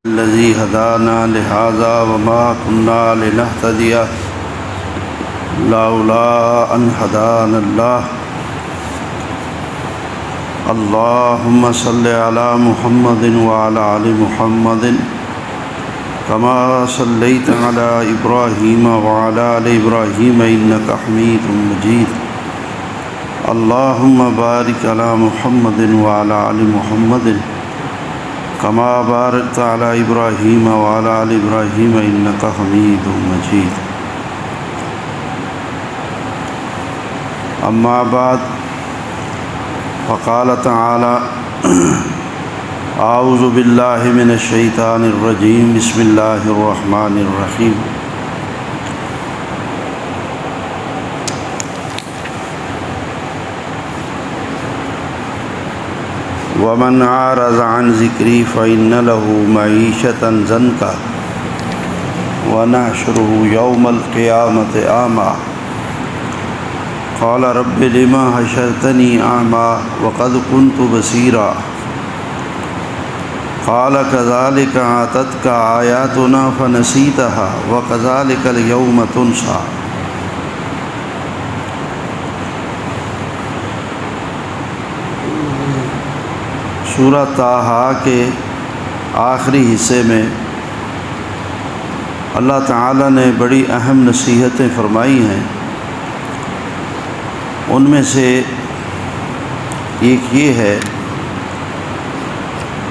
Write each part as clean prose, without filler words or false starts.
الذي هدانا لهذا وما كنا لنهتدي لولا أن هدانا الله اللهم صل على محمد وعلى آل محمد كما صليت على إبراهيم وعلى آل إبراهيم إنك حميد مجيد اللهم بارك على محمد وعلى آل محمد كما باركت على إبراهيم وعلى آل إبراهيم إنك حميد مجيد أما بعد فقال تعالى أعوذ بالله من الشيطان الرجيم بسم الله الرحمن الرحيم ومن أعرض عن ذكري فإن له معيشة ضنكا ونحشره يوم القيامة أعمى قال رب لما حشرتني أعمى وقد كنت بصيرا قال كذلك أتتك آياتنا فنسيتها وكذلك اليوم تنسى سورہ طٰہٰ کے آخری حصے میں اللہ تعالیٰ نے بڑی اہم نصیحتیں فرمائی ہیں۔ ان میں سے ایک یہ ہے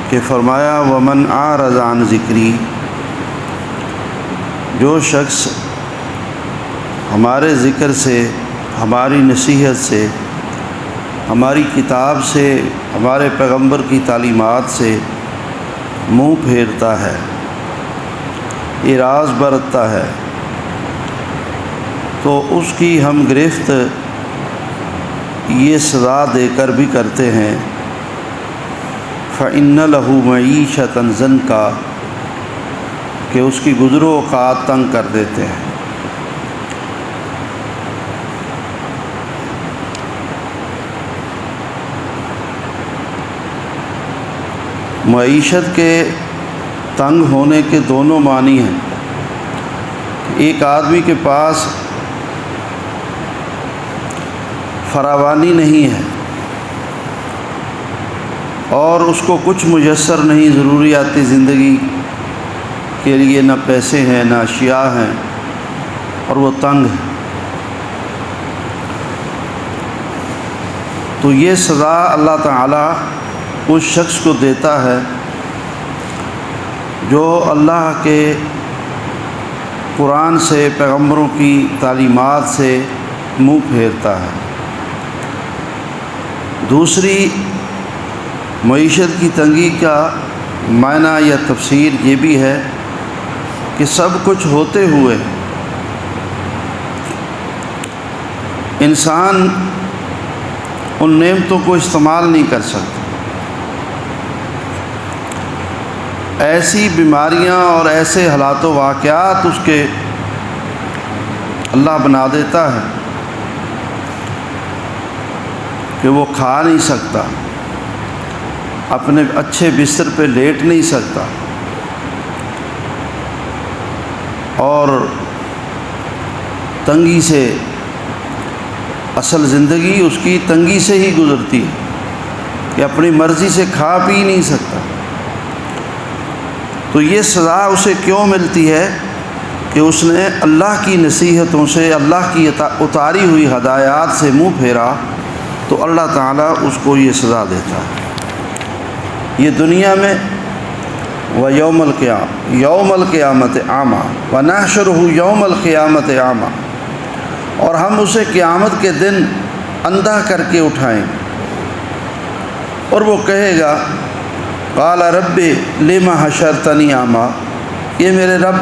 کہ فرمایا ومن اعرض عن ذکری، جو شخص ہمارے ذکر سے، ہماری نصیحت سے، ہماری کتاب سے، ہمارے پیغمبر کی تعلیمات سے منہ پھیرتا ہے، اعراض برتتا ہے، تو اس کی ہم گرفت یہ سزا دے کر بھی کرتے ہیں فَإِنَّ لَهُ مَعِيشَةً ضَنكًا، کہ اس کی گزر و اوقات تنگ کر دیتے ہیں۔ معیشت کے تنگ ہونے کے دونوں معنی ہیں۔ ایک آدمی کے پاس فراوانی نہیں ہے اور اس کو کچھ میسر نہیں، ضروریاتی زندگی کے لیے نہ پیسے ہیں نہ اشیاء ہیں، اور وہ تنگ ہے، تو یہ سزا اللہ تعالیٰ اس شخص کو دیتا ہے جو اللہ کے قرآن سے، پیغمبروں کی تعلیمات سے منہ پھیرتا ہے۔ دوسری معیشت کی تنگی کا معنی یا تفسیر یہ بھی ہے کہ سب کچھ ہوتے ہوئے انسان ان نعمتوں کو استعمال نہیں کر سکتا۔ ایسی بیماریاں اور ایسے حالات و واقعات اس کے اللہ بنا دیتا ہے کہ وہ کھا نہیں سکتا، اپنے اچھے بستر پہ لیٹ نہیں سکتا، اور تنگی سے، اصل زندگی اس کی تنگی سے ہی گزرتی ہے کہ اپنی مرضی سے کھا پی نہیں سکتا۔ تو یہ سزا اسے کیوں ملتی ہے کہ اس نے اللہ کی نصیحتوں سے، اللہ کی اتاری ہوئی ہدایات سے منہ پھیرا، تو اللہ تعالیٰ اس کو یہ سزا دیتا ہے۔ یہ دنیا میں یوم القیامت اعمیٰ ونحشرہ یوم القیامت اعمیٰ، اور ہم اسے قیامت کے دن اندھا کر کے اٹھائیں، اور وہ کہے گا قال رب لم حشرتنی اعمیٰ، یہ میرے رب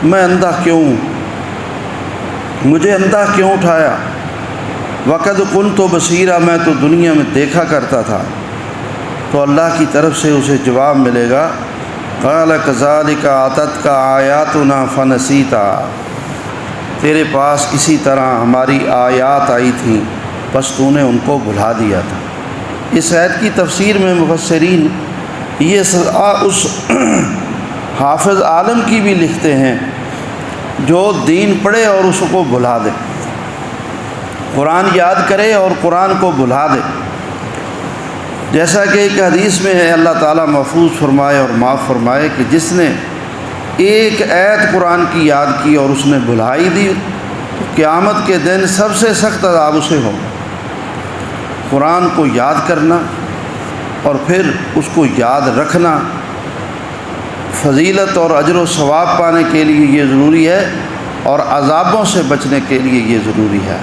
میں اندھا کیوں ہوں، مجھے اندھا کیوں اٹھایا، وقد کنت بصیرا، میں تو دنیا میں دیکھا کرتا تھا۔ تو اللہ کی طرف سے اسے جواب ملے گا قال کذالک آتتک آیاتنا فنسیتا، تیرے پاس اسی طرح ہماری آیات آئی تھیں، بس تو نے ان کو بھلا دیا تھا۔ اس آیت کی تفسیر میں مفسرین یہ سزا اس حافظ عالم کی بھی لکھتے ہیں جو دین پڑھے اور اس کو بھلا دے، قرآن یاد کرے اور قرآن کو بھلا دے۔ جیسا کہ ایک حدیث میں ہے، اللہ تعالیٰ محفوظ فرمائے اور معاف فرمائے کہ جس نے ایک آیت قرآن کی یاد کی اور اس نے بھلائی دی تو قیامت کے دن سب سے سخت عذاب اسے ہوگا۔ قرآن کو یاد کرنا اور پھر اس کو یاد رکھنا فضیلت اور اجر و ثواب پانے کے لیے یہ ضروری ہے، اور عذابوں سے بچنے کے لیے یہ ضروری ہے۔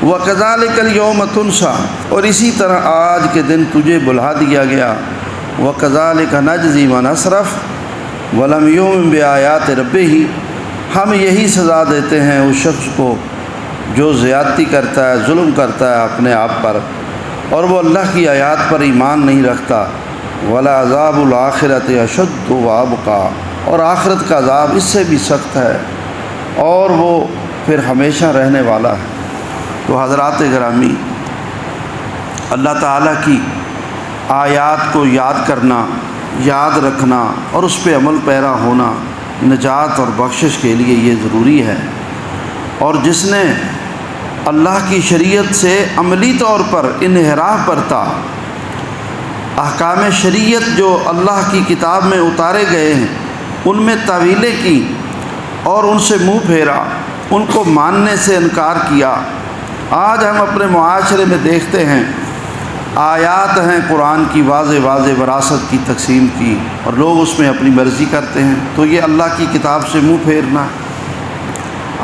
وَكَذَلِكَ الْيَوْمَ تُنْسَىٰ، اور اسی طرح آج کے دن تجھے بھلا دیا گیا۔ وَكَذَلِكَ نَجْزِي مَنْ أَسْرَفَ وَلَمْ يُؤْمِنْ بِآيَاتِ رَبِّهِ، ہم یہی سزا دیتے ہیں اس شخص کو جو زیادتی کرتا ہے، ظلم کرتا ہے اپنے آپ پر، اور وہ اللہ کی آیات پر ایمان نہیں رکھتا۔ وَلَعَذَابُ الْآخِرَةِ أَشَدُّ وَأَبْقَىٰ، اور آخرت کا عذاب اس سے بھی سخت ہے اور وہ پھر ہمیشہ رہنے والا ہے۔ تو حضرات گرامی، اللہ تعالیٰ کی آیات کو یاد کرنا، یاد رکھنا اور اس پہ عمل پیرا ہونا نجات اور بخشش کے لیے یہ ضروری ہے۔ اور جس نے اللہ کی شریعت سے عملی طور پر انحراف برتا، احکام شریعت جو اللہ کی کتاب میں اتارے گئے ہیں ان میں تعویلیں کی اور ان سے منہ پھیرا، ان کو ماننے سے انکار کیا۔ آج ہم اپنے معاشرے میں دیکھتے ہیں آیات ہیں قرآن کی واضح واضح وراثت کی تقسیم کی، اور لوگ اس میں اپنی مرضی کرتے ہیں، تو یہ اللہ کی کتاب سے منہ پھیرنا ہے۔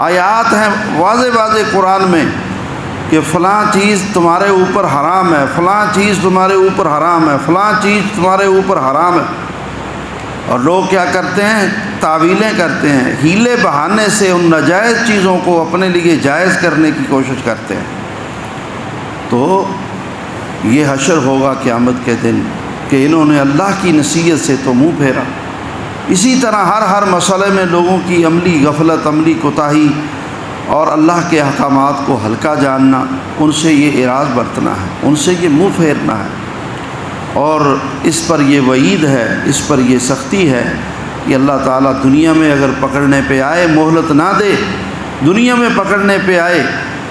آیات ہیں واضح واضح قرآن میں کہ فلاں چیز تمہارے اوپر حرام ہے، فلاں چیز تمہارے اوپر حرام ہے، فلاں چیز تمہارے اوپر حرام ہے، اور لوگ کیا کرتے ہیں؟ تعویلیں کرتے ہیں، ہیلے بہانے سے ان ناجائز چیزوں کو اپنے لیے جائز کرنے کی کوشش کرتے ہیں۔ تو یہ حشر ہوگا قیامت کے دن کہ انہوں نے اللہ کی نصیحت سے تو منہ پھیرا۔ اسی طرح ہر مسئلے میں لوگوں کی عملی غفلت، عملی کوتاہی اور اللہ کے احکامات کو ہلکا جاننا، ان سے یہ اعراض برتنا ہے، ان سے یہ منہ پھیرنا ہے، اور اس پر یہ وعید ہے، اس پر یہ سختی ہے کہ اللہ تعالیٰ دنیا میں اگر پکڑنے پہ آئے، مہلت نہ دے، دنیا میں پکڑنے پہ آئے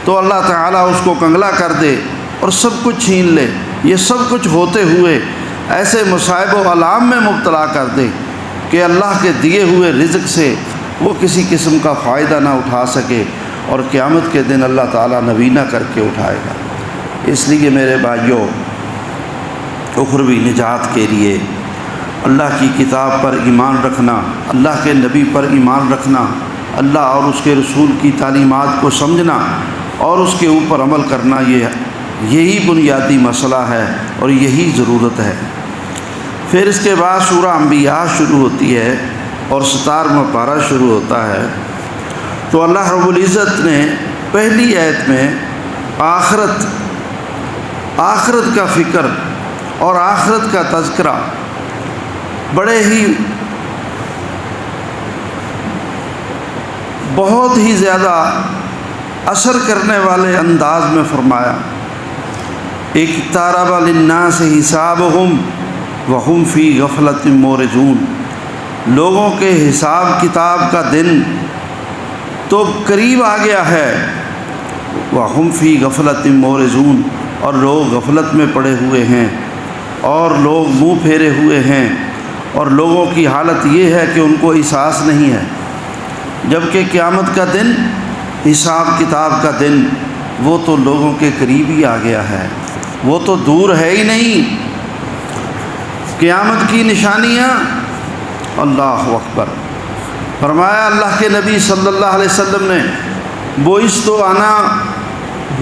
تو اللہ تعالیٰ اس کو کنگلا کر دے اور سب کچھ چھین لے، یہ سب کچھ ہوتے ہوئے ایسے مصائب و آلام میں مبتلا کر دے کہ اللہ کے دیے ہوئے رزق سے وہ کسی قسم کا فائدہ نہ اٹھا سکے، اور قیامت کے دن اللہ تعالیٰ نوینہ کر کے اٹھائے گا۔ اس لیے میرے بھائیوں، اخروی نجات کے لیے اللہ کی کتاب پر ایمان رکھنا، اللہ کے نبی پر ایمان رکھنا، اللہ اور اس کے رسول کی تعلیمات کو سمجھنا اور اس کے اوپر عمل کرنا، یہی بنیادی مسئلہ ہے اور یہی ضرورت ہے۔ پھر اس کے بعد سورہ انبیاء شروع ہوتی ہے اور 17واں پارہ شروع ہوتا ہے۔ تو اللہ رب العزت نے پہلی آیت میں آخرت کا فکر اور آخرت کا تذکرہ بہت ہی زیادہ اثر کرنے والے انداز میں فرمایا۔ اقترب للناس حسابهم وهم فی غفلۃ معرضون، لوگوں کے حساب کتاب کا دن تو قریب آ گیا ہے، وهم فی غفلۃ معرضون، اور لوگ غفلت میں پڑے ہوئے ہیں اور لوگ منہ پھیرے ہوئے ہیں، اور لوگوں کی حالت یہ ہے کہ ان کو احساس نہیں ہے، جبکہ قیامت کا دن، حساب کتاب کا دن، وہ تو لوگوں کے قریب ہی آ گیا ہے، وہ تو دور ہے ہی نہیں۔ قیامت کی نشانیاں، اللہ اکبر، فرمایا اللہ کے نبی صلی اللہ علیہ وسلم نے، بعثت انا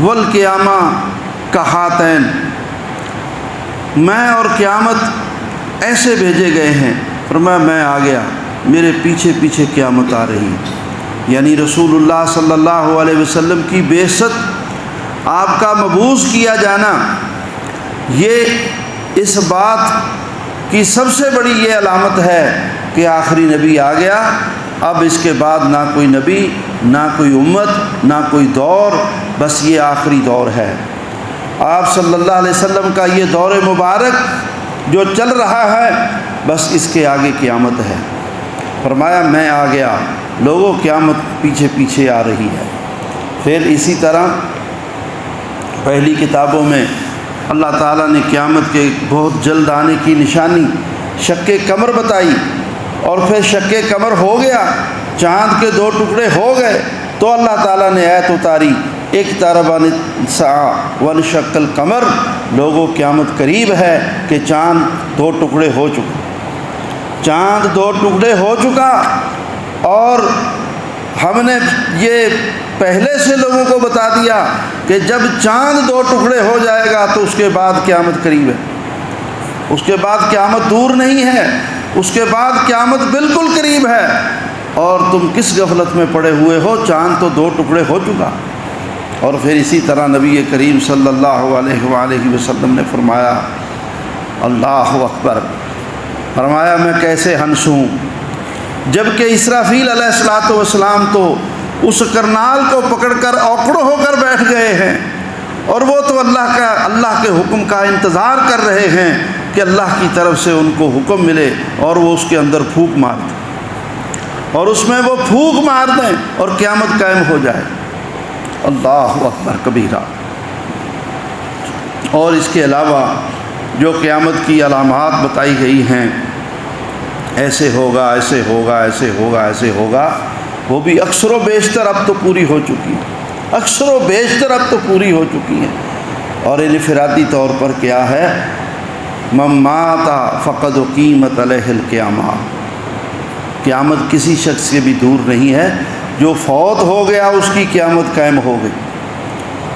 والقیامہ کہاتین، میں اور قیامت ایسے بھیجے گئے ہیں، فرمایا میں آ گیا، میرے پیچھے پیچھے قیامت آ رہی ہے۔ یعنی رسول اللہ صلی اللہ علیہ وسلم کی بعثت، آپ کا مبعوث کیا جانا، یہ اس بات کی سب سے بڑی یہ علامت ہے کہ آخری نبی آ گیا، اب اس کے بعد نہ کوئی نبی، نہ کوئی امت، نہ کوئی دور، بس یہ آخری دور ہے۔ آپ صلی اللہ علیہ وسلم کا یہ دور مبارک جو چل رہا ہے، بس اس کے آگے قیامت ہے۔ فرمایا میں آ گیا، لوگوں قیامت پیچھے پیچھے آ رہی ہے۔ پھر اسی طرح پہلی کتابوں میں اللہ تعالیٰ نے قیامت کے بہت جلد آنے کی نشانی شق قمر بتائی، اور پھر شق قمر ہو گیا، چاند کے 2 ٹکڑے ہو گئے، تو اللہ تعالیٰ نے آیت اتاری اقترب الساعہ وانشق القمر، لوگوں قیامت قریب ہے کہ چاند 2 ٹکڑے ہو چکا، چاند 2 ٹکڑے ہو چکا، اور ہم نے یہ پہلے سے لوگوں کو بتا دیا کہ جب چاند 2 ٹکڑے ہو جائے گا تو اس کے بعد قیامت قریب ہے، اس کے بعد قیامت دور نہیں ہے، اس کے بعد قیامت بالکل قریب ہے، اور تم کس غفلت میں پڑے ہوئے ہو، چاند تو 2 ٹکڑے ہو چکا۔ اور پھر اسی طرح نبی کریم صلی اللہ علیہ وآلہ وسلم نے فرمایا اللہ اکبر، فرمایا میں کیسے ہنسوں جب کہ اسرافیل علیہ الصلوۃ والسلام تو اس کرنال کو پکڑ کر اوکڑ ہو کر بیٹھ گئے ہیں، اور وہ تو اللہ کے حکم کا انتظار کر رہے ہیں کہ اللہ کی طرف سے ان کو حکم ملے اور وہ اس کے اندر پھونک مار دیں، اور اس میں وہ پھونک مار دیں اور قیامت قائم ہو جائے۔ اللہ اکبر کبیرہ۔ اور اس کے علاوہ جو قیامت کی علامات بتائی گئی ہیں، ایسے ہوگا ایسے ہوگا ایسے ہوگا ایسے ہوگا، وہ بھی اکثر و بیشتر اب تو پوری ہو چکی ہیں، اکثر و بیشتر اب تو پوری ہو چکی ہیں۔ اور انفرادی طور پر کیا ہے، من مات فقد اقیمت علیہ القیامہ، قیامت کسی شخص سے بھی دور نہیں ہے، جو فوت ہو گیا اس کی قیامت قائم ہو گئی،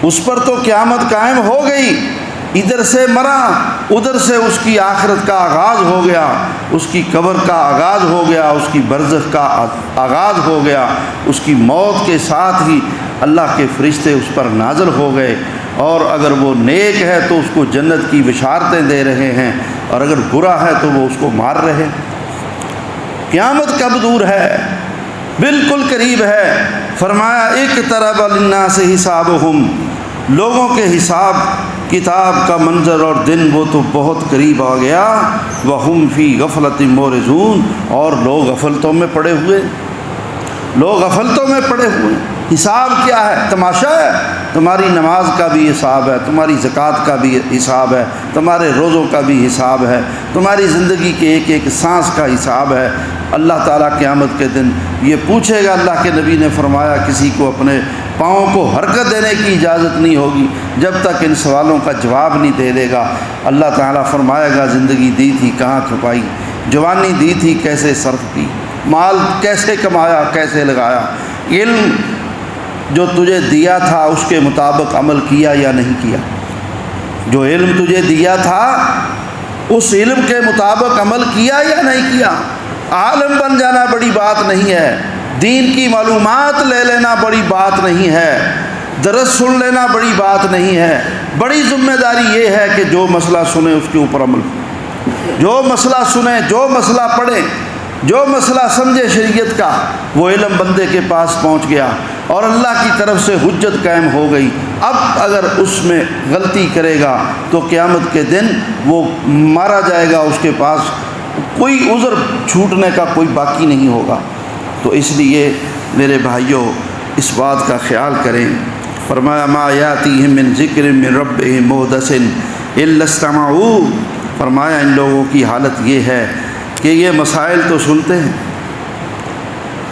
اس پر تو قیامت قائم ہو گئی، ادھر سے مرا ادھر سے اس کی آخرت کا آغاز ہو گیا، اس کی قبر کا آغاز ہو گیا، اس کی برزخ کا آغاز ہو گیا، اس کی موت کے ساتھ ہی اللہ کے فرشتے اس پر نازل ہو گئے، اور اگر وہ نیک ہے تو اس کو جنت کی بشارتیں دے رہے ہیں، اور اگر برا ہے تو وہ اس کو مار رہے ہیں۔ قیامت کب دور ہے؟ بالکل قریب ہے۔ فرمایا اقترب للناس حسابہم، لوگوں کے حساب کتاب کا منظر اور دن وہ تو بہت قریب آ گیا، وہم فی غفلۃ معرضون، اور لوگ غفلتوں میں پڑے ہوئے، لوگ غفلتوں میں پڑے ہوئے۔ حساب کیا ہے؟ تماشا ہے؟ تمہاری نماز کا بھی حساب ہے، تمہاری زکوٰۃ کا بھی حساب ہے، تمہارے روزوں کا بھی حساب ہے، تمہاری زندگی کے ایک ایک سانس کا حساب ہے۔ اللہ تعالیٰ قیامت کے دن یہ پوچھے گا۔ اللہ کے نبی نے فرمایا کسی کو اپنے پاؤں کو حرکت دینے کی اجازت نہیں ہوگی جب تک ان سوالوں کا جواب نہیں دے دے گا۔ اللہ تعالیٰ فرمائے گا زندگی دی تھی کہاں کھپائی، جوانی دی تھی کیسے صرف کی، مال کیسے کمایا کیسے لگایا، علم جو تجھے دیا تھا اس کے مطابق عمل کیا یا نہیں کیا، جو علم تجھے دیا تھا اس علم کے مطابق عمل کیا یا نہیں کیا۔ عالم بن جانا بڑی بات نہیں ہے، دین کی معلومات لے لینا بڑی بات نہیں ہے، درس سن لینا بڑی بات نہیں ہے۔ بڑی ذمہ داری یہ ہے کہ جو مسئلہ سنے اس کے اوپر عمل، جو مسئلہ سنے، جو مسئلہ پڑھے، جو مسئلہ سمجھے شریعت کا، وہ علم بندے کے پاس پہنچ گیا اور اللہ کی طرف سے حجت قائم ہو گئی۔ اب اگر اس میں غلطی کرے گا تو قیامت کے دن وہ مارا جائے گا، اس کے پاس کوئی عذر چھوٹنے کا کوئی باقی نہیں ہوگا۔ تو اس لیے میرے بھائیوں اس بات کا خیال کریں۔ فرمایا ما یاتیہم من ذکر من ربہم محدث الا استمعوہ، فرمایا ان لوگوں کی حالت یہ ہے کہ یہ مسائل تو سنتے ہیں،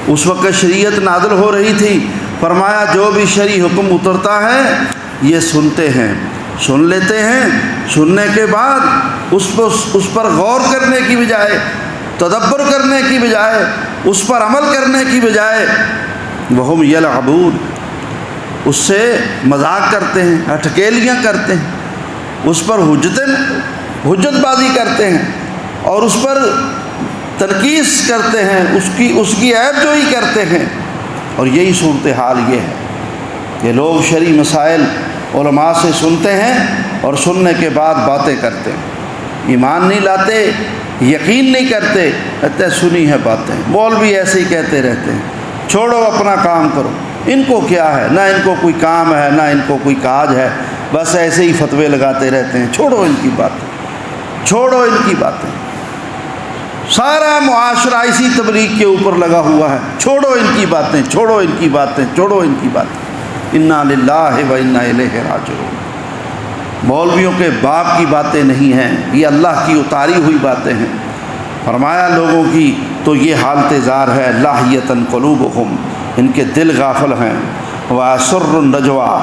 اس وقت شریعت نازل ہو رہی تھی، فرمایا جو بھی شرعی حکم اترتا ہے یہ سنتے ہیں، سن لیتے ہیں، سننے کے بعد اس پر غور کرنے کی بجائے، تدبر کرنے کی بجائے، اس پر عمل کرنے کی بجائے وہم یلعبون، اس سے مذاق کرتے ہیں، اٹکیلیاں کرتے ہیں، اس پر حجت بازی کرتے ہیں اور اس پر تنقیص کرتے ہیں، اس کی عیب جوئی کرتے ہیں۔ اور یہی صورتحال یہ ہے کہ لوگ شرعی مسائل علماء سے سنتے ہیں اور سننے کے بعد باتیں کرتے ہیں، ایمان نہیں لاتے، یقین نہیں کرتے، کہتے سنی ہے باتیں، مولوی ایسے ہی کہتے رہتے ہیں، چھوڑو اپنا کام کرو، ان کو کیا ہے، نہ ان کو کوئی کام ہے نہ ان کو کوئی کاج ہے، بس ایسے ہی فتوے لگاتے رہتے ہیں، چھوڑو ان کی باتیں، چھوڑو ان کی باتیں۔ سارا معاشرہ اسی تبلیغ کے اوپر لگا ہوا ہے، چھوڑو ان کی باتیں، چھوڑو ان کی باتیں، چھوڑو ان کی باتیں۔ انا للہ و انا الیہ راجعون۔ مولویوں کے باپ کی باتیں نہیں ہیں، یہ اللہ کی اتاری ہوئی باتیں ہیں۔ فرمایا لوگوں کی تو یہ حالت زار ہے، لاہیۃ قلوبہم، ان کے دل غافل ہیں، واسر النجوا،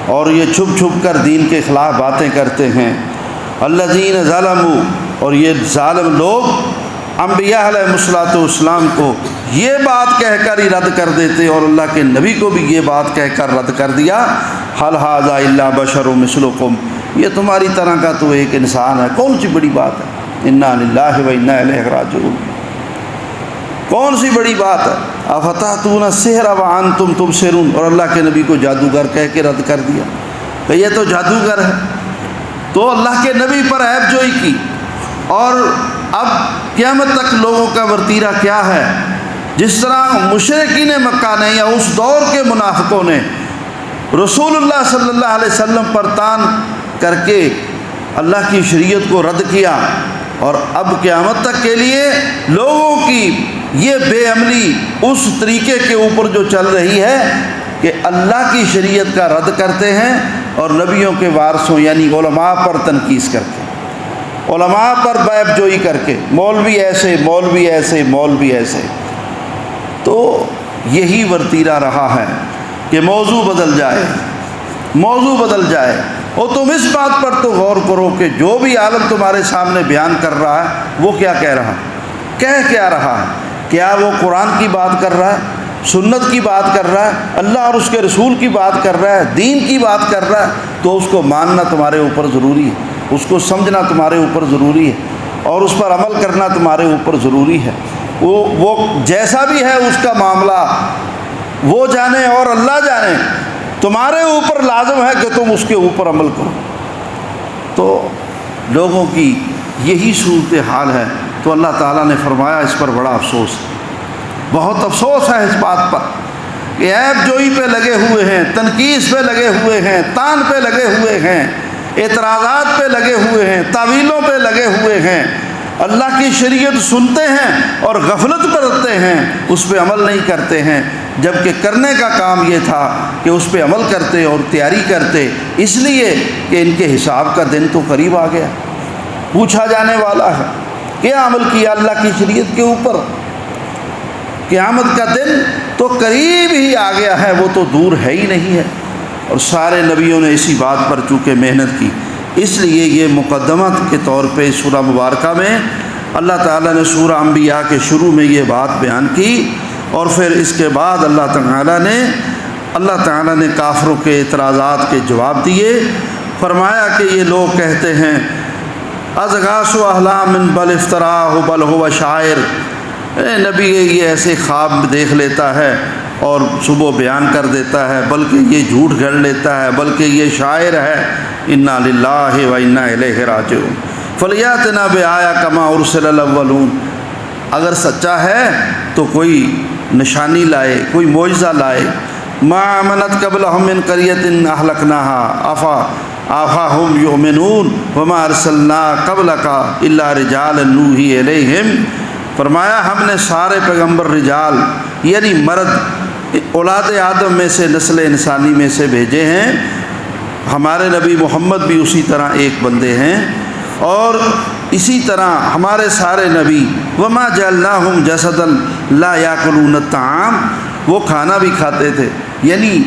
اور یہ چھپ چھپ کر دین کے خلاف باتیں کرتے ہیں، الذین ظلموا، اور یہ ظالم لوگ انبیاء علیہ الصلوۃ والسلام کو یہ بات کہہ کر ہی رد کر دیتے، اور اللہ کے نبی کو بھی یہ بات کہہ کر رد کر دیا، حل ھذا الا بشر مثلکم، یہ تمہاری طرح کا تو ایک انسان ہے، کون سی بڑی بات ہے، انا للہ و انا الیہ راجعون، کون سی بڑی بات ہے، افتاتون السحر وانتم تبصرون، اور اللہ کے نبی کو جادوگر کہہ کے رد کر دیا کہ یہ تو جادوگر ہے۔ تو اللہ کے نبی پر عیب جوئی کی، اور اب قیامت تک لوگوں کا ورتیرہ کیا ہے، جس طرح مشرکین مکہ نے یا اس دور کے منافقوں نے رسول اللہ صلی اللہ علیہ وسلم پر تان کر کے اللہ کی شریعت کو رد کیا، اور اب قیامت تک کے لیے لوگوں کی یہ بے عملی اس طریقے کے اوپر جو چل رہی ہے کہ اللہ کی شریعت کا رد کرتے ہیں اور نبیوں کے وارثوں یعنی علماء پر تنقیص کرتے ہیں، علماء پر بیب جوئی کر کے، مولوی ایسے، مولوی ایسے، مولوی ایسے۔ تو یہی ورتیرہ رہا ہے کہ موضوع بدل جائے، موضوع بدل جائے، اور تم اس بات پر تو غور کرو کہ جو بھی عالم تمہارے سامنے بیان کر رہا ہے وہ کیا کہہ رہا ہے، کہہ کیا رہا ہے، کیا وہ قرآن کی بات کر رہا ہے، سنت کی بات کر رہا ہے، اللہ اور اس کے رسول کی بات کر رہا ہے، دین کی بات کر رہا ہے، تو اس کو ماننا تمہارے اوپر ضروری ہے، اس کو سمجھنا تمہارے اوپر ضروری ہے، اور اس پر عمل کرنا تمہارے اوپر ضروری ہے۔ وہ جیسا بھی ہے اس کا معاملہ وہ جانے اور اللہ جانے، تمہارے اوپر لازم ہے کہ تم اس کے اوپر عمل کرو۔ تو لوگوں کی یہی صورتحال ہے، تو اللہ تعالیٰ نے فرمایا اس پر بڑا افسوس ہے، بہت افسوس ہے اس بات پر کہ عیب جوئی پہ لگے ہوئے ہیں، تنقیص پہ لگے ہوئے ہیں، تان پہ لگے ہوئے ہیں، اعتراضات پہ لگے ہوئے ہیں، تعویلوں پہ لگے ہوئے ہیں، اللہ کی شریعت سنتے ہیں اور غفلت برتتے ہیں، اس پہ عمل نہیں کرتے ہیں، جبکہ کرنے کا کام یہ تھا کہ اس پہ عمل کرتے اور تیاری کرتے، اس لیے کہ ان کے حساب کا دن تو قریب آ گیا، پوچھا جانے والا ہے کیا عمل کیا اللہ کی شریعت کے اوپر، قیامت کا دن تو قریب ہی آ گیا ہے، وہ تو دور ہے ہی نہیں ہے۔ اور سارے نبیوں نے اسی بات پر چونکہ محنت کی، اس لیے یہ مقدمت کے طور پہ سورہ مبارکہ میں اللہ تعالیٰ نے سورہ انبیاء کے شروع میں یہ بات بیان کی، اور پھر اس کے بعد اللہ تعالیٰ نے کافروں کے اعتراضات کے جواب دیے۔ فرمایا کہ یہ لوگ کہتے ہیں اضغاث احلام بل افتراہ بل هو شاعر، اے نبی یہ ایسے خواب دیکھ لیتا ہے اور صبح بیان کر دیتا ہے، بلکہ یہ جھوٹ گھڑ لیتا ہے، بلکہ یہ شاعر ہے، انا للہ و انا الیہ راجعون، فلیاتنا بآیہ کما ارسل الاولون، اگر سچا ہے تو کوئی نشانی لائے، کوئی معجزہ لائے، ما آمنت قبلہم من قریۃ اہلکناہا افاہم یؤمنون وما ارسلنا قبلک الا رجالا نوحی الیہم، فرمایا ہم نے سارے پیغمبر رجال یعنی مرد اولاد آدم میں سے، نسل انسانی میں سے بھیجے ہیں، ہمارے نبی محمد بھی اسی طرح ایک بندے ہیں، اور اسی طرح ہمارے سارے نبی وما جعلناہم جسدا لا یاکلون الطعام، وہ کھانا بھی کھاتے تھے، یعنی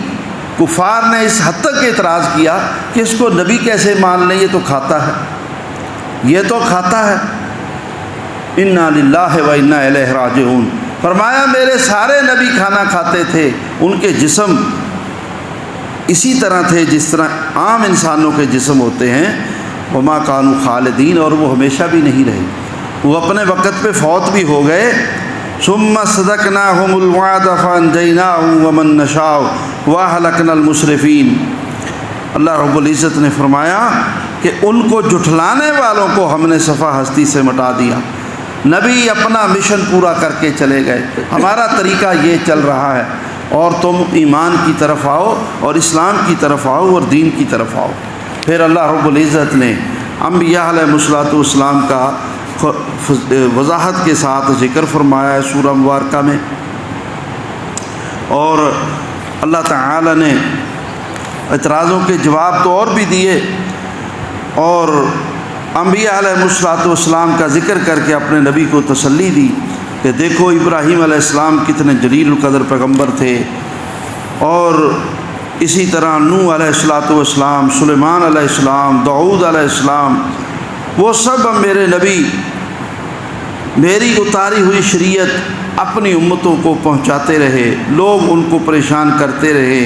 کفار نے اس حد تک اعتراض کیا کہ اس کو نبی کیسے مان لیں، یہ تو کھاتا ہے، یہ تو کھاتا ہے، انا للہ و انا الیہ راجعون، فرمایا میرے سارے نبی کھانا کھاتے تھے، ان کے جسم اسی طرح تھے جس طرح عام انسانوں کے جسم ہوتے ہیں، وما کانوا خالدین، اور وہ ہمیشہ بھی نہیں رہے، وہ اپنے وقت پہ فوت بھی ہو گئے، ثم صدقناہم الوعد فانجیناہم ومن نشاء واہلکنا المسرفین، اللہ رب العزت نے فرمایا کہ ان کو جھٹلانے والوں کو ہم نے صفحہ ہستی سے مٹا دیا، نبی اپنا مشن پورا کر کے چلے گئے، ہمارا طریقہ یہ چل رہا ہے، اور تم ایمان کی طرف آؤ اور اسلام کی طرف آؤ اور دین کی طرف آؤ۔ پھر اللہ رب العزت نے انبیاء علیہ الصلوۃ والسلام کا وضاحت کے ساتھ ذکر فرمایا ہے سورہ مبارکہ میں، اور اللہ تعالی نے اعتراضوں کے جواب تو اور بھی دیے، اور انبیاء علیہ السلام کا ذکر کر کے اپنے نبی کو تسلی دی کہ دیکھو ابراہیم علیہ السلام کتنے جلیل القدر پیغمبر تھے، اور اسی طرح نوح علیہ السلام، سلیمان علیہ السلام، داؤد علیہ السلام، وہ سب میرے نبی میری اتاری ہوئی شریعت اپنی امتوں کو پہنچاتے رہے، لوگ ان کو پریشان کرتے رہے۔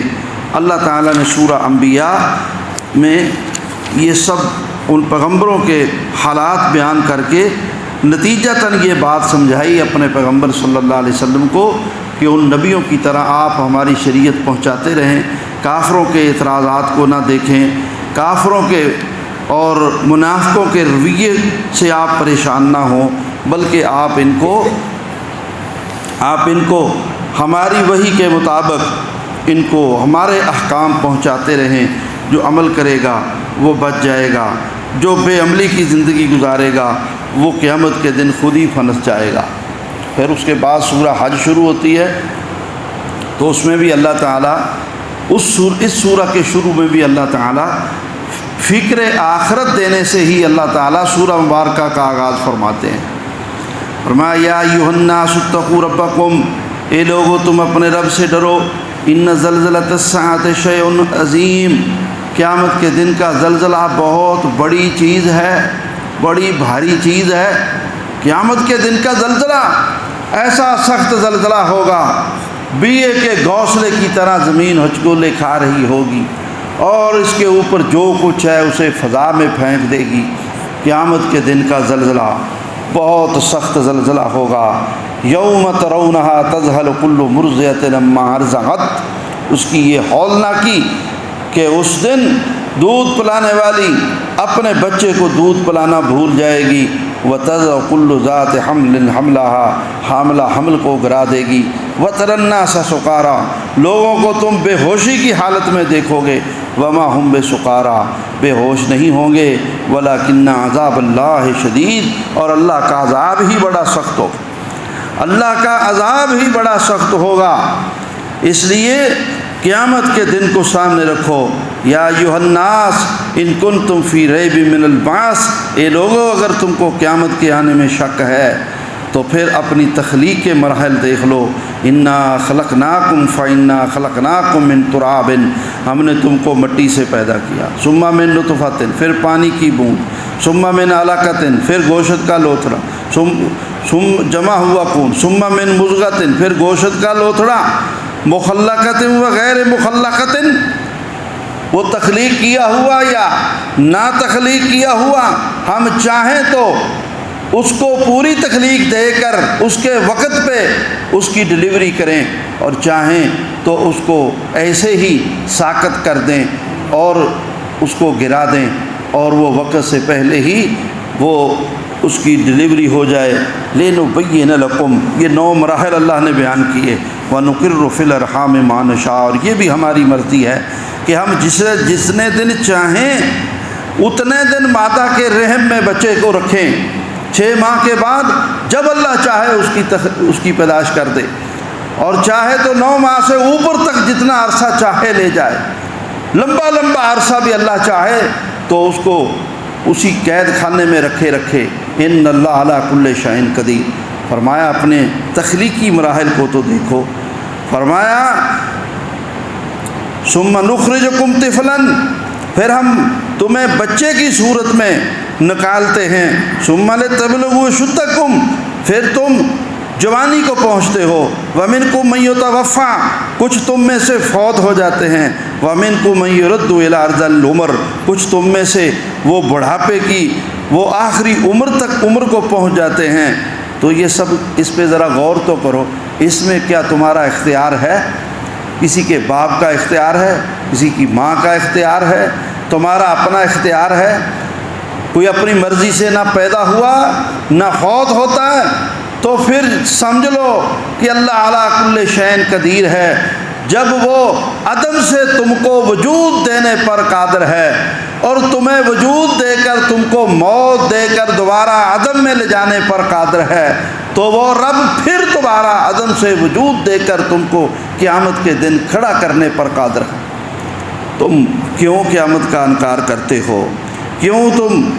اللہ تعالیٰ نے سورہ انبیاء میں یہ سب ان پیغمبروں کے حالات بیان کر کے نتیجتاً یہ بات سمجھائی اپنے پیغمبر صلی اللہ علیہ وسلم کو کہ ان نبیوں کی طرح آپ ہماری شریعت پہنچاتے رہیں، کافروں کے اعتراضات کو نہ دیکھیں، کافروں کے اور منافقوں کے رویے سے آپ پریشان نہ ہوں، بلکہ آپ ان کو ہماری وحی کے مطابق ان کو ہمارے احکام پہنچاتے رہیں۔ جو عمل کرے گا وہ بچ جائے گا، جو بے عملی کی زندگی گزارے گا وہ قیامت کے دن خود ہی پھنس جائے گا۔ پھر اس کے بعد سورہ حج شروع ہوتی ہے، تو اس میں بھی اللہ تعالیٰ اس سورہ کے شروع میں بھی اللہ تعالیٰ فکر آخرت دینے سے ہی اللہ تعالیٰ سورہ مبارکہ کا آغاز فرماتے ہیں۔ فرمایا یا ایھا الناس اتقوا ربکم، اے لوگو تم اپنے رب سے ڈرو، ان زلزلۃ الساعۃ شیء عظیم، قیامت کے دن کا زلزلہ بہت بڑی چیز ہے، بڑی بھاری چیز ہے۔ قیامت کے دن کا زلزلہ ایسا سخت زلزلہ ہوگا، بیے کے گھونسلے کی طرح زمین ہچکولے کھا رہی ہوگی، اور اس کے اوپر جو کچھ ہے اسے فضا میں پھینک دے گی۔ قیامت کے دن کا زلزلہ بہت سخت زلزلہ ہوگا۔ یوم ترونہا تذہل کل مرضعۃ عما ارضعت، اس کی یہ ہولناکی کہ اس دن دودھ پلانے والی اپنے بچے کو دودھ پلانا بھول جائے گی، وتضع کل ذات حمل حملها، حاملہ حمل کو گرا دے گی۔ وتری الناس سکارا، لوگوں کو تم بے ہوشی کی حالت میں دیکھو گے، وما ہم بسکارا، بے ہوش نہیں ہوں گے، ولکن عذاب اللہ شدید، اور اللہ کا عذاب ہی بڑا سخت ہوگا، اللہ کا عذاب ہی بڑا سخت ہوگا۔ اس لیے قیامت کے دن کو سامنے رکھو۔ یا ایھا الناس ان کنتم فی ریب من البعث، اے لوگو اگر تم کو قیامت کے آنے میں شک ہے تو پھر اپنی تخلیق کے مراحل دیکھ لو۔ انا خلقناکم فانا خلقناکم من تراب، ہم نے تم کو مٹی سے پیدا کیا، ثم من نطفۃ، پھر پانی کی بوند، ثم من علقۃ، پھر گوشت کا لوتھڑا، ثم جمع ہوا خون، ثم من مضغۃ، پھر گوشت کا لوتھڑا، مخلقۃ و غیر مخلقۃ، وہ تخلیق کیا ہوا یا نہ تخلیق کیا ہوا، ہم چاہیں تو اس کو پوری تخلیق دے کر اس کے وقت پہ اس کی ڈلیوری کریں، اور چاہیں تو اس کو ایسے ہی ساقط کر دیں اور اس کو گرا دیں، اور وہ وقت سے پہلے ہی وہ اس کی ڈلیوری ہو جائے۔ لِنُبَيِّنَ لَكُمْ، یہ 9 مراحل اللہ نے بیان کیے۔ وَنُقِرُّ فِي الْأَرْحَامِ مَا نَشَاءُ، اور یہ بھی ہماری مرضی ہے کہ ہم جتنے دن چاہیں اتنے دن مادہ کے رحم میں بچے کو رکھیں، 6 ماہ کے بعد جب اللہ چاہے اس کی پیدائش کر دے، اور چاہے تو 9 ماہ سے اوپر تک جتنا عرصہ چاہے لے جائے، لمبا عرصہ بھی اللہ چاہے تو اس کو اسی قید خانے میں رکھے۔ ان اللہ علی کل شیء قدیر، فرمایا اپنے تخلیقی مراحل کو تو دیکھو۔ فرمایا ثم نخرجکم طفلا، پھر ہم تمہیں بچے کی صورت میں نکالتے ہیں، ثم لتبلغوا اشدکم، پھر تم جوانی کو پہنچتے ہو، ومنکم من یتوفی، کچھ تم میں سے فوت ہو جاتے ہیں، ومنکم من یرد الی ارذل العمر، کچھ تم میں سے وہ بڑھاپے کی وہ آخری عمر کو پہنچ جاتے ہیں۔ تو یہ سب اس پہ ذرا غور تو کرو، اس میں کیا تمہارا اختیار ہے؟ کسی کے باپ کا اختیار ہے، کسی کی ماں کا اختیار ہے، تمہارا اپنا اختیار ہے؟ کوئی اپنی مرضی سے نہ پیدا ہوا نہ فوت ہوتا ہے، تو پھر سمجھ لو کہ اللہ علی کل شیء قدیر ہے۔ جب وہ عدم سے تم کو وجود دینے پر قادر ہے اور تمہیں وجود دے کر تم کو موت دے کر دوبارہ عدم میں لے جانے پر قادر ہے، تو وہ رب پھر دوبارہ عدم سے وجود دے کر تم کو قیامت کے دن کھڑا کرنے پر قادر ہے۔ تم کیوں قیامت کا انکار کرتے ہو؟ کیوں تم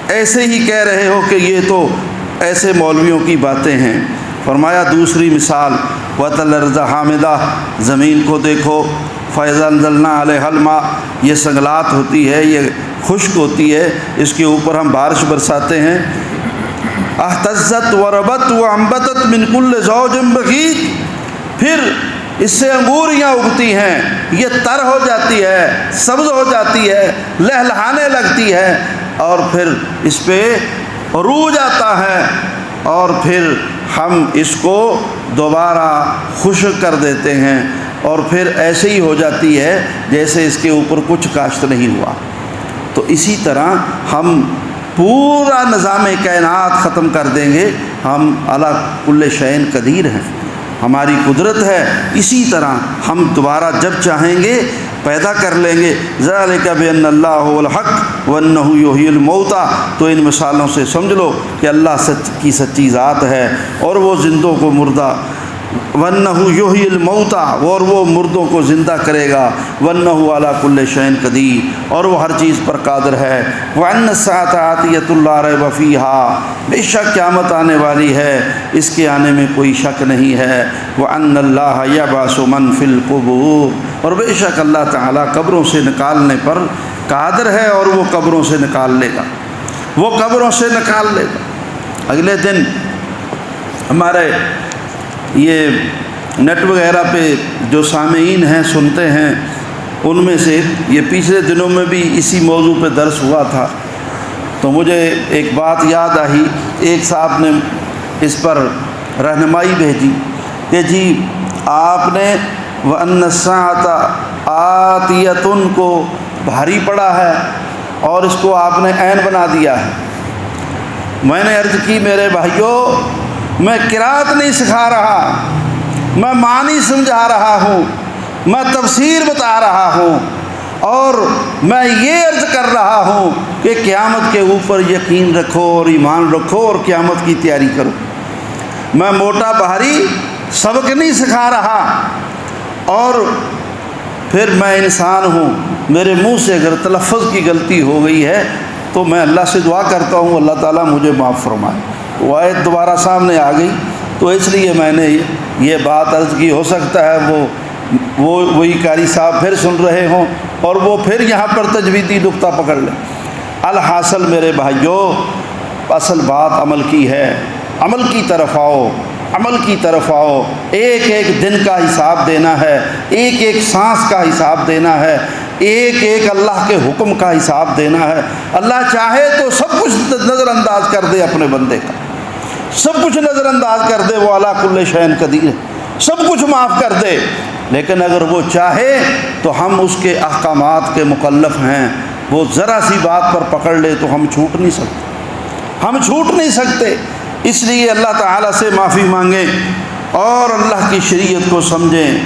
ایسے ہی کہہ رہے ہو کہ یہ تو ایسے مولویوں کی باتیں ہیں؟ فرمایا دوسری مثال وَتَرَى الْأَرْضَ حَامِدَةً، زمین کو دیکھو، فَإِذَا أَنزَلْنَا عَلَيْهَا الْمَاءَ، یہ سنگلاٹ ہوتی ہے، یہ خشک ہوتی ہے، اس کے اوپر ہم بارش برساتے ہیں، اهْتَزَّتْ وَرَبَتْ وَأَنبَتَتْ مِنْ كُلِّ زَوْجٍ بَهِيجٍ، پھر اس سے انگوریاں اگتی ہیں، یہ تر ہو جاتی ہے، سبز ہو جاتی ہے، لہلہانے لگتی ہے، اور پھر اس پہ عروج آتا ہے، اور پھر ہم اس کو دوبارہ خشک کر دیتے ہیں، اور پھر ایسے ہی ہو جاتی ہے جیسے اس کے اوپر کچھ کاشت نہیں ہوا۔ تو اسی طرح ہم پورا نظام کائنات ختم کر دیں گے، ہم علی کل شیء قدیر ہیں، ہماری قدرت ہے، اسی طرح ہم دوبارہ جب چاہیں گے پیدا کر لیں گے۔ ذالک بأن اللہ هو الحق وانہ یحیی الموتى، تو ان مثالوں سے سمجھ لو کہ اللہ سچ کی سچی ذات ہے اور وہ زندوں کو مردہ، وانہ یحیی الموتى، اور وہ مردوں کو زندہ کرے گا، وانہ علی کل شیء قدیر، اور وہ ہر چیز پر قادر ہے، وان الساعۃ آتیۃ لا ریب فیہا، بے شک قیامت آنے والی ہے، اس کے آنے میں کوئی شک نہیں ہے، وان اللہ یبعث من فی القبور، اور بے شک اللہ تعالیٰ قبروں سے نکالنے پر قادر ہے، اور وہ قبروں سے نکال لے گا، وہ قبروں سے نکال لے گا۔ اگلے دن ہمارے یہ نیٹ وغیرہ پہ جو سامعین ہیں سنتے ہیں، ان میں سے یہ پچھلے دنوں میں بھی اسی موضوع پہ درس ہوا تھا، تو مجھے ایک بات یاد آئی، ایک صاحب نے اس پر رہنمائی بھیجی کہ جی آپ نے وَأَنَّ السَّاعَةَ آتِيَةٌ کو بھاری پڑا ہے اور اس کو آپ نے عین بنا دیا ہے۔ میں نے عرض کی میرے بھائیوں، میں قرات نہیں سکھا رہا، میں معنی سمجھا رہا ہوں، میں تفسیر بتا رہا ہوں، اور میں یہ عرض کر رہا ہوں کہ قیامت کے اوپر یقین رکھو اور ایمان رکھو اور قیامت کی تیاری کرو۔ میں موٹا بھاری سبق نہیں سکھا رہا، اور پھر میں انسان ہوں، میرے منہ سے اگر تلفظ کی غلطی ہو گئی ہے تو میں اللہ سے دعا کرتا ہوں اللہ تعالیٰ مجھے معاف فرمائے۔ وہ آیت دوبارہ سامنے آ گئی تو اس لیے میں نے یہ بات عرض کی، ہو سکتا ہے وہی قاری صاحب پھر سن رہے ہوں اور وہ پھر یہاں پر تجویدی نقطہ پکڑ لیں۔ الحاصل میرے بھائیوں، اصل بات عمل کی ہے، عمل کی طرف آؤ، عمل کی طرف آؤ، ایک ایک دن کا حساب دینا ہے، ایک ایک سانس کا حساب دینا ہے، ایک ایک اللہ کے حکم کا حساب دینا ہے۔ اللہ چاہے تو سب کچھ نظر انداز کر دے، اپنے بندے کا سب کچھ نظر انداز کر دے، وہ اعلیٰ کل شیء قدیر ہے، سب کچھ معاف کر دے، لیکن اگر وہ چاہے تو ہم اس کے احکامات کے مکلف ہیں۔ وہ ذرا سی بات پر پکڑ لے تو ہم چھوٹ نہیں سکتے، ہم چھوٹ نہیں سکتے۔ اس لیے اللہ تعالیٰ سے معافی مانگیں اور اللہ کی شریعت کو سمجھیں۔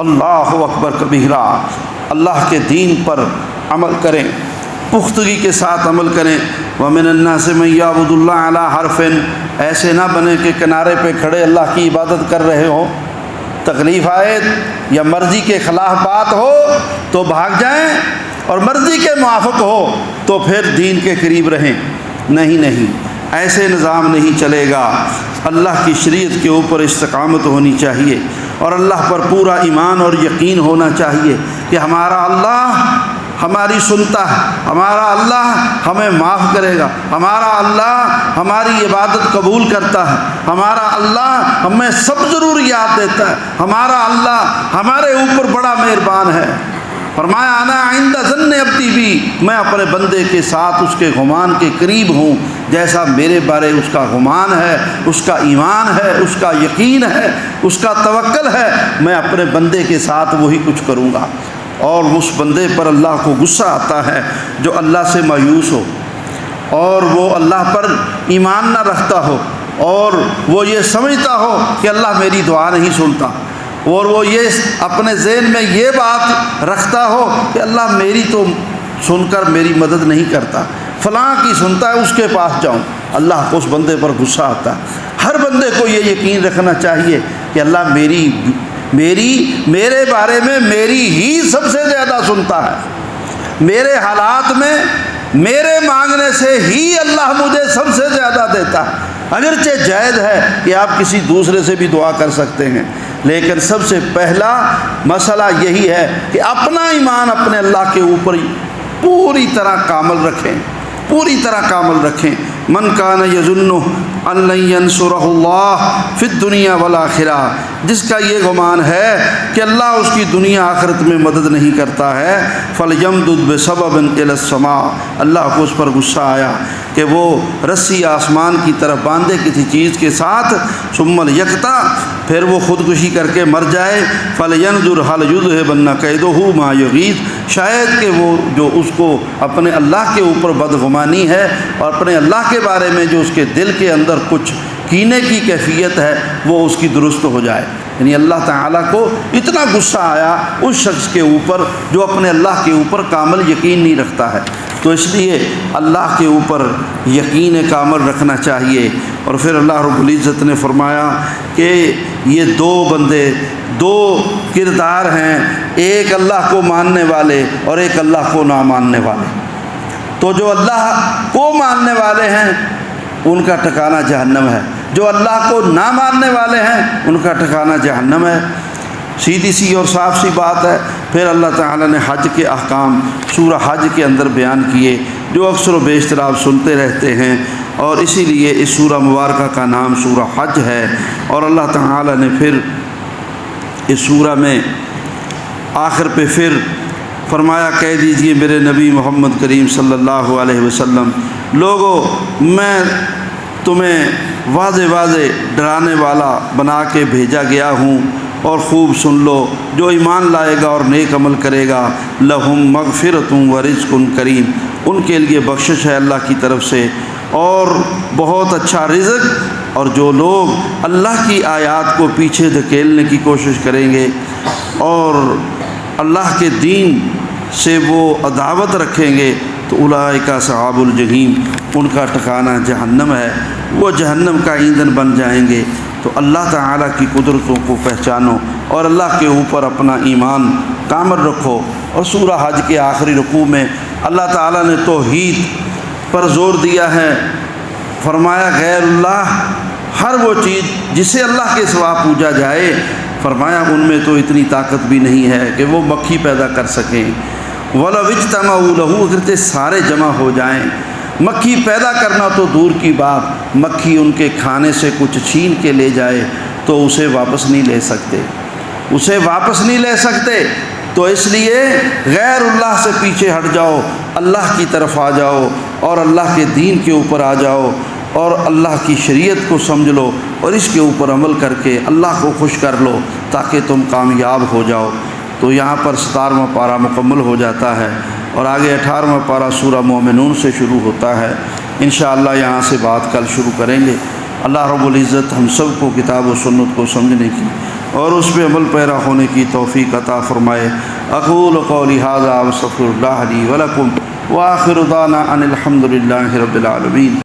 اللہ اکبر کبیرہ، اللہ کے دین پر عمل کریں، پختگی کے ساتھ عمل کریں۔ وَمِنَ النَّاسِ مَن يَعْبُدُ اللَّهَ عَلَىٰ حَرْفٍ، ایسے نہ بنے کہ کنارے پہ کھڑے اللہ کی عبادت کر رہے ہوں، تکلیف آئے یا مرضی کے خلاف بات ہو تو بھاگ جائیں، اور مرضی کے موافق ہو تو پھر دین کے قریب رہیں۔ نہیں، ایسے نظام نہیں چلے گا۔ اللہ کی شریعت کے اوپر استقامت ہونی چاہیے، اور اللہ پر پورا ایمان اور یقین ہونا چاہیے کہ ہمارا اللہ ہماری سنتا ہے، ہمارا اللہ ہمیں معاف کرے گا، ہمارا اللہ ہماری عبادت قبول کرتا ہے، ہمارا اللہ ہمیں سب ضروریات دیتا ہے، ہمارا اللہ ہمارے اوپر بڑا مہربان ہے۔ فرمایا انا عند ظن عبدی بھی، میں اپنے بندے کے ساتھ اس کے گمان کے قریب ہوں، جیسا میرے بارے اس کا گمان ہے، اس کا ایمان ہے، اس کا یقین ہے، اس کا توکل ہے، میں اپنے بندے کے ساتھ وہی کچھ کروں گا۔ اور اس بندے پر اللہ کو غصہ آتا ہے جو اللہ سے مایوس ہو، اور وہ اللہ پر ایمان نہ رکھتا ہو، اور وہ یہ سمجھتا ہو کہ اللہ میری دعا نہیں سنتا، اور وہ یہ اپنے ذہن میں یہ بات رکھتا ہو کہ اللہ میری تو سن کر میری مدد نہیں کرتا، فلاں کی سنتا ہے اس کے پاس جاؤں، اللہ کو اس بندے پر غصہ آتا ہے۔ ہر بندے کو یہ یقین رکھنا چاہیے کہ اللہ میرے بارے میں میری ہی سب سے زیادہ سنتا ہے، میرے حالات میں میرے مانگنے سے ہی اللہ مجھے سب سے زیادہ دیتا ہے۔ اگرچہ جائز ہے کہ آپ کسی دوسرے سے بھی دعا کر سکتے ہیں، لیکن سب سے پہلا مسئلہ یہی ہے کہ اپنا ایمان اپنے اللہ کے اوپر پوری طرح کامل رکھیں۔ من کان یظن ان لن ینصرہ اللہ فی الدنیا والآخرہ، جس کا یہ گمان ہے کہ اللہ اس کی دنیا آخرت میں مدد نہیں کرتا ہے، فلیمدد بسبب الی السماء، اللہ کو اس پر غصہ آیا کہ وہ رسی آسمان کی طرف باندھے کسی چیز کے ساتھ، ثم یقطع، پھر وہ خودکشی کر کے مر جائے، فلینظر هل یذهبن کیدہ ما یغیظ، شاید کہ وہ جو اس کو اپنے اللہ کے اوپر بدگمانی ہے اور اپنے اللہ کے بارے میں جو اس کے دل کے اندر کچھ کینے کی کیفیت ہے وہ اس کی درست ہو جائے۔ یعنی اللہ تعالیٰ کو اتنا غصہ آیا اس شخص کے اوپر جو اپنے اللہ کے اوپر کامل یقین نہیں رکھتا ہے۔ تو اس لیے اللہ کے اوپر یقین کامل رکھنا چاہیے۔ اور پھر اللہ رب العزت نے فرمایا کہ یہ دو کردار ہیں، ایک اللہ کو ماننے والے اور ایک اللہ کو نہ ماننے والے۔ تو جو اللہ کو ماننے والے ہیں ان کا ٹھکانہ جہنم ہے، جو اللہ کو نہ ماننے والے ہیں ان کا ٹھکانہ جہنم ہے۔ سیدھی سی اور صاف سی بات ہے۔ پھر اللہ تعالیٰ نے حج کے احکام سورہ حج کے اندر بیان کیے، جو اکثر و بیشتر آپ سنتے رہتے ہیں، اور اسی لیے اس سورہ مبارکہ کا نام سورہ حج ہے۔ اور اللہ تعالیٰ نے پھر اس سورہ میں آخر پہ پھر فرمایا، کہہ دیجئے میرے نبی محمد کریم صلی اللہ علیہ وسلم، لوگو میں تمہیں واضح ڈرانے والا بنا کے بھیجا گیا ہوں، اور خوب سن لو، جو ایمان لائے گا اور نیک عمل کرے گا، لہم مغفرۃ و رزق کریم، ان کے لیے بخشش ہے اللہ کی طرف سے اور بہت اچھا رزق۔ اور جو لوگ اللہ کی آیات کو پیچھے دھکیلنے کی کوشش کریں گے اور اللہ کے دین سے وہ عداوت رکھیں گے، تو اولئک اصحاب الجحیم، ان کا ٹھکانہ جہنم ہے، وہ جہنم کا ایندھن بن جائیں گے۔ تو اللہ تعالیٰ کی قدرتوں کو پہچانو اور اللہ کے اوپر اپنا ایمان کامل رکھو۔ اور سورہ حج کے آخری رکوع میں اللہ تعالیٰ نے توحید پر زور دیا ہے، فرمایا غیر اللہ، ہر وہ چیز جسے اللہ کے سوا پوجا جائے، فرمایا ان میں تو اتنی طاقت بھی نہیں ہے کہ وہ مکھی پیدا کر سکیں۔ وَلَوِ اجْتَمَعُوا لَهُ، اگرچہ سارے جمع ہو جائیں، مکھی پیدا کرنا تو دور کی بات، مکھی ان کے کھانے سے کچھ چھین کے لے جائے تو اسے واپس نہیں لے سکتے۔ تو اس لیے غیر اللہ سے پیچھے ہٹ جاؤ، اللہ کی طرف آ جاؤ اور اللہ کے دین کے اوپر آ جاؤ اور اللہ کی شریعت کو سمجھ لو اور اس کے اوپر عمل کر کے اللہ کو خوش کر لو تاکہ تم کامیاب ہو جاؤ۔ تو یہاں پر 17واں پارہ مکمل ہو جاتا ہے اور آگے 18واں پارہ سورہ مومنون سے شروع ہوتا ہے۔ انشاءاللہ یہاں سے بات کل شروع کریں گے۔ اللہ رب العزت ہم سب کو کتاب و سنت کو سمجھنے کی اور اس پہ عمل پیرا ہونے کی توفیق عطا فرمائے۔ اقول قولی ھذا واستغفر اللہ لی ولکم وآخر دعوانا ان الحمد للہ رب العالمین۔